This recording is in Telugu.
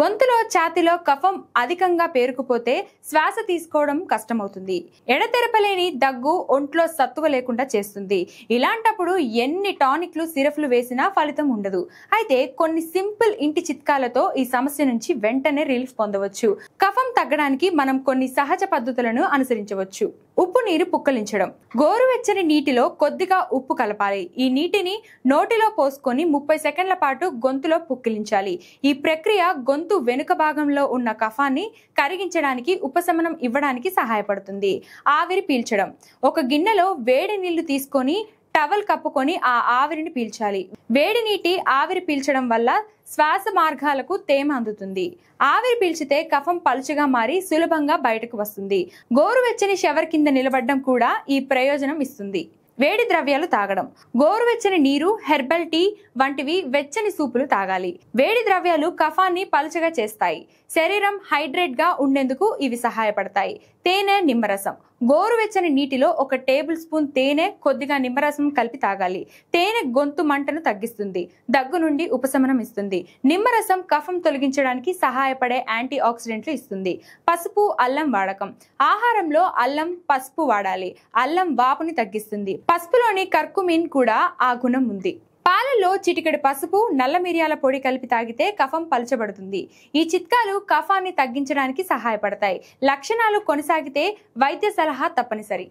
గొంతులో ఛాతీలో కఫం అధికంగా పేరుకుపోతే శ్వాస తీసుకోవడం కష్టమవుతుంది. ఎడతెరపలేని దగ్గు ఒంట్లో సత్తువ లేకుండా చేస్తుంది. ఇలాంటప్పుడు ఎన్ని టానిక్లు సిరప్లు వేసినా ఫలితం ఉండదు. అయితే కొన్ని సింపుల్ ఇంటి చిట్కాలతో ఈ సమస్య నుంచి వెంటనే రిలీఫ్ పొందవచ్చు. కఫం తగ్గడానికి మనం కొన్ని సహజ పద్ధతులను అనుసరించవచ్చు. ఉప్పు నీరు పుక్కలించడం. గోరువెచ్చని నీటిలో కొద్దిగా ఉప్పు కలపాలి. ఈ నీటిని నోటిలో పోసుకొని 30 సెకండ్ల పాటు గొంతులో పుక్కిలించాలి. ఈ ప్రక్రియ గొంతు వెనుక భాగంలో ఉన్న కఫాన్ని కరిగించడానికి, ఉపశమనం ఇవ్వడానికి సహాయపడుతుంది. ఆవిరి పీల్చడం. ఒక గిన్నెలో వేడి నీళ్లు తీసుకొని టవల్ కప్పుకొని ఆ ఆవిరిని పీల్చాలి. వేడి నీటి ఆవిరి పీల్చడం వల్ల శ్వాస మార్గాలకు తేమ అందుతుంది. ఆవిరి పీల్చితే కఫం పలుచగా మారి సులభంగా బయటకు వస్తుంది. గోరువెచ్చని షవర్ కింద నిలబడడం కూడా ఈ ప్రయోజనం ఇస్తుంది. వేడి ద్రవ్యాలు తాగడం. గోరువెచ్చని నీరు, హెర్బల్ టీ వంటివి వెచ్చని సూపులు తాగాలి. వేడి ద్రవ్యాలు కఫాన్ని పలుచగా చేస్తాయి. శరీరం హైడ్రేట్ గా ఉండేందుకు ఇవి సహాయపడతాయి. తేనె, నిమ్మరసం. గోరువెచ్చని నీటిలో 1 టేబుల్ స్పూన్ తేనె, కొద్దిగా నిమ్మరసం కలిపి తాగాలి. తేనె గొంతు మంటను తగ్గిస్తుంది, దగ్గు నుండి ఉపశమనం ఇస్తుంది. నిమ్మరసం కఫం తొలగించడానికి సహాయపడే యాంటీ ఆక్సిడెంట్లు ఇస్తుంది. పసుపు, అల్లం వాడకం. ఆహారంలో అల్లం, పసుపు వాడాలి. అల్లం వాపుని తగ్గిస్తుంది. పసుపులోని కర్కుమిన్ కూడా ఆ గుణం ఉంది. పాలల్లో చిటికెడు పసుపు, నల్ల మిరియాల పొడి కలిపి తాగితే కఫం పలచబడుతుంది. ఈ చిట్కాలు కఫాన్ని తగ్గించడానికి సహాయపడతాయి. లక్షణాలు కొనసాగితే వైద్య సలహా తప్పనిసరి.